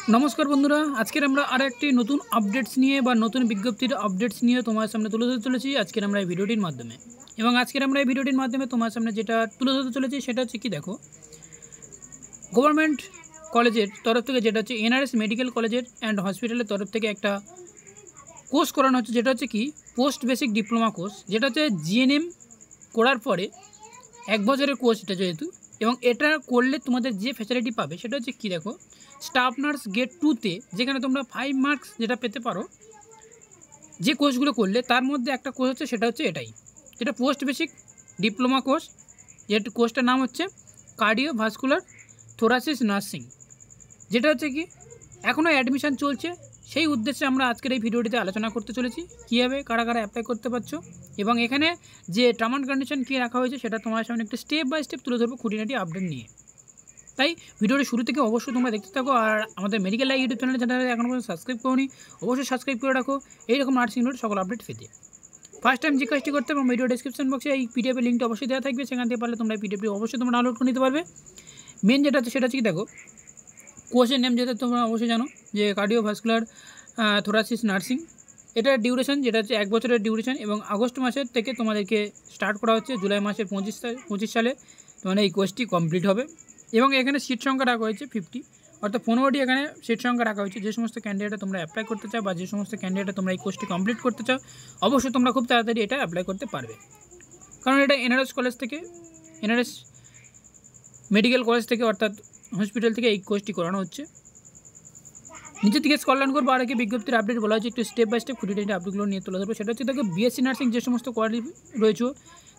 नमस्कार बंधुरा आजकेर आमरा आरेकटी नतून आपडेट्स निये बा नतून विज्ञप्तिर आपडेट्स निये तोमार सामने तुले धरते चलेछि आजकेर आमरा भिडियोटिर माध्यमे एबं आजकेर आमरा भिडियोटिर माध्यमे तोमार सामने जेटा तुले धरते चलेछि सेटा हच्छे कि देखो गवर्नमेंट कलेजेर तरफ थेके जेटा हच्छे एनआरएस मेडिकल कलेजेर एंड हस्पिटालेर तरफ थेके एकटा कोर्स करानो हच्छे जेटा हच्छे कि पोस्ट बेसिक डिप्लोमा कोर्स जेटा हच्छे जिएनएम करार परे एक बछरेर कोर्स एटा जेहेतु एबं एटा करले तोमादेर जे फैसिलिटी पाबे सेटा हच्छे कि देखो स्टाफ नार्स गेट 2 ते जेखाने तोमरा 5 मार्क्स जेटा पेते पारो जे कोर्सगुलो करले तार मध्य एक कोर्स हच्छे सेटा हच्छे एटाई जेटा पोस्ट बेसिक डिप्लोमा कोर्स जे कोर्सटार नाम हच्छे कार्डियोभास्कुलार थोरासिस नार्सिंग जेटा हच्छे कि एखोनो एडमिशन चलछे সেই উদ্দেশ্যে আমরা আজকের এই ভিডিওটিতে আলোচনা করতে চলেছি কিভাবে কারা কারা অ্যাপ্লাই করতে পারছো এবং এখানে যে টার্ম অ্যান্ড কন্ডিশন কি রাখা হয়েছে সেটা তোমাদের সামনে একটা স্টেপ বাই স্টেপ তুলে ধরবো খুঁটিনাটি আপডেট নিয়ে। তাই ভিডিওটি শুরু থেকে অবশ্যই তোমরা দেখতে থাকো আর আমাদের মেডিকেল লাইভ ইউটিউব চ্যানেল যেটা এখনো পর্যন্ত সাবস্ক্রাইব করোনি অবশ্যই সাবস্ক্রাইব করে রাখো এইরকম নার্সিং রিলেটেড সকল আপডেট পেতে। ফার্স্ট টাইম যে কাজটি করতে এবং ভিডিও ডেসক্রিপশন বক্সে এই পিডিএফ এর লিংকটা অবশ্যই দেওয়া থাকবে সেখান থেকে পারলে তোমরা এই পিডিএফটি অবশ্যই তোমরা ডাউনলোড করে নিতে পারবে। মেন যেটা হচ্ছে সেটা হচ্ছে কি দেখো কোর্সের নেম যেটা তোমরা অবশ্যই জানো যে কার্ডিওভাস্কুলার थोरासिस नार्सिंग एटार डिউরেশন যেটা হচ্ছে এক বছরের ডিউরেশন এবং আগস্ট মাসের থেকে তোমাদেরকে স্টার্ট করা হচ্ছে জুলাই মাসের 25 সালে তোমাদের এই কোর্সটি কমপ্লিট হবে এবং এখানে সিট সংখ্যা রাখা হয়েছে 50 অর্থাৎ 15টি এখানে সিট সংখ্যা রাখা হয়েছে। যে সমস্ত ক্যান্ডিডেট তোমরা অ্যাপ্লাই করতে চাও বা যে সমস্ত ক্যান্ডিডেট তোমরা এই কোর্সটি কমপ্লিট করতে চাও অবশ্যই তোমরা খুব তাড়াতাড়ি এটা অ্যাপ্লাই করতে পারবে কারণ এটা এনআরএস কলেজ থেকে এনআরএস মেডিকেল কলেজ থেকে অর্থাৎ হসপিটাল থেকে এই কোর্সটি করানো হচ্ছে। नीचे दिखे स्क्रल करब और एक विज्ञप्तिर आपडेट बला एक स्टेप बाई स्टेप खुঁটিনাটি आपडेटगुलो निये तुले धरबो सेटा हच्छे देखो बीएससी नार्सिंग जे समस्त क्वालिफाई रयेछे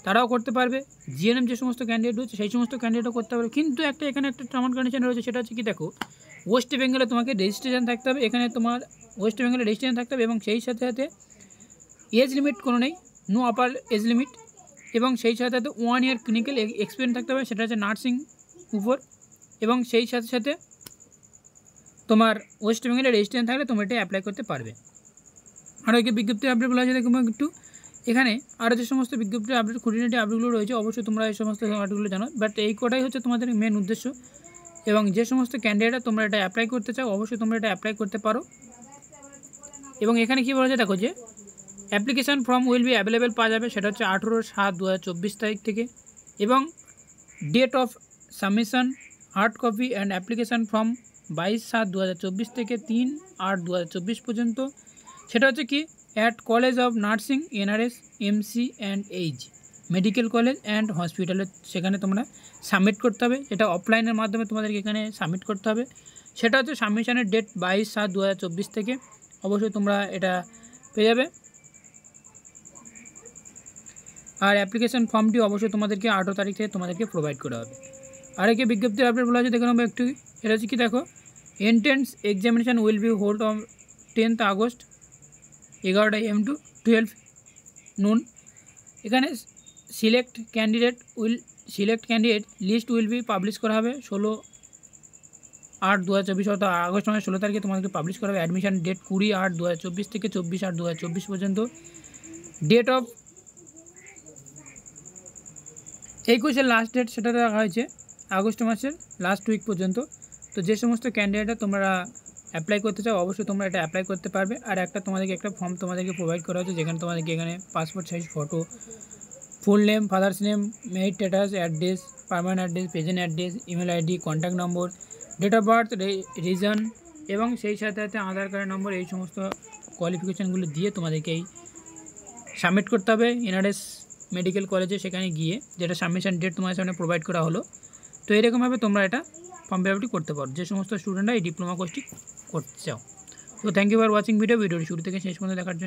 ताराও करते पारबे जिएनएम जे समस्त कैंडिडेट रयेछे सेई समस्त कैंडिडेटও করতে পারবে কিন্তু একটা এখানে একটা টার্ম এন্ড কন্ডিশন রয়েছে সেটা হচ্ছে কি দেখো ওয়েস্ট বেঙ্গলে তোমাকে রেজিস্ট্রেশন থাকতে হবে এখানে তোমার ওয়েস্ট বেঙ্গলে রেজিস্ট্রেশন থাকতে হবে এবং সেই সাথে সাথে এজ লিমিট কোনো নেই নো আপার এজ লিমিট এবং সেই সাথে সাথে 1 ইয়ার ক্লিনিক্যাল এক্সপেরিয়েন্স থাকতে হবে সেটা হচ্ছে নার্সিং উপর এবং সেই সাথে সাথে তোমার ওয়েস্ট বেঙ্গলে রেজিস্ট্রেশন থাকলে তোমরা এটা অ্যাপ্লাই করতে পারবে। আর ওই বিজ্ঞপ্তির আপডেট বলা যায় দেখো একটু এখানে আরও যে সমস্ত বিজ্ঞপ্তির আপডেট খুঁটিনাটি আপডেটগুলো রয়েছে অবশ্যই তোমরা এই সমস্ত আপডেটগুলো জানো বাট এই কটাই হচ্ছে তোমাদের মেন উদ্দেশ্য এবং যে সমস্ত ক্যান্ডিডেটরা তোমরা এটা অ্যাপ্লাই করতে চাও অবশ্যই তোমরা এটা অ্যাপ্লাই করতে পারো এবং এখানে কী বলা যায় দেখো যে application form will be available পাওয়া যাবে সেটা হচ্ছে 18/7/2024 তারিখ থেকে এবং date of submission hard copy and application form 22/7/2024 থেকে 3/8/2024 পর্যন্ত সেটা হচ্ছে কি at college of nursing NRS MC and H medical college and হসপিটালে সেখানে তোমরা সাবমিট করতে হবে। এটা অফলাইনের মাধ্যমে তোমাদেরকে এখানে সাবমিট করতে হবে সেটা হচ্ছে সাবমিশনের ডেট 22/7/2024 থেকে অবশ্যই তোমরা এটা পেয়ে যাবে আর অ্যাপ্লিকেশন ফর্মটি অবশ্যই তোমাদেরকে 18 তারিখ থেকে তোমাদেরকে প্রোভাইড করা হবে। আর একে বিজ্ঞপ্তির আপডেট বলা আছে দেখে নেবো একটু এটা হচ্ছে কি দেখো entrance examination will be hold on 10th August 11 AM to 12 noon এখানে select candidate list will be publish করা হবে 16/8/2024 অর্থাৎ আগস্ট মাসের 16 তারিখে তোমাদেরকে পাবলিশ করা হবে। অ্যাডমিশন ডেট 20/8/2024 থেকে 24/8/2024 পর্যন্ত ডেট অফ এই কোর্সের লাস্ট ডেট সেটা রাখা হয়েছে আগস্ট মাসের লাস্ট উইক পর্যন্ত। তো যে সমস্ত ক্যান্ডিডেটরা তোমরা অ্যাপ্লাই করতে চাও অবশ্যই তোমরা এটা অ্যাপ্লাই করতে পারবে আর একটা তোমাদেরকে একটা ফর্ম তোমাদেরকে প্রোভাইড করা হচ্ছে যেখানে তোমাদেরকে এখানে passport size photo full name father's name marital status address permanent address present address email ID contact number date of birth reason এবং সেই সাথে সাথে আধার কার্ড নম্বর এই সমস্ত কোয়ালিফিকেশানগুলো দিয়ে তোমাদেরকে এই সাবমিট করতে হবে এনআরএস মেডিকেল কলেজে সেখানে গিয়ে যেটা সাবমিশন ডেট তোমাদের সামনে প্রোভাইড করা হলো। তো এরকমভাবে তোমরা এটা ফর্ম ফিল করতে পারো যে সমস্ত স্টুডেন্টরা এই ডিপ্লোমা কোর্সটি করতে চাও। তো থ্যাংক ইউ ফর ওয়াচিং ভিডিওটি শুরু থেকে শেষ পর্যন্ত দেখার জন্য।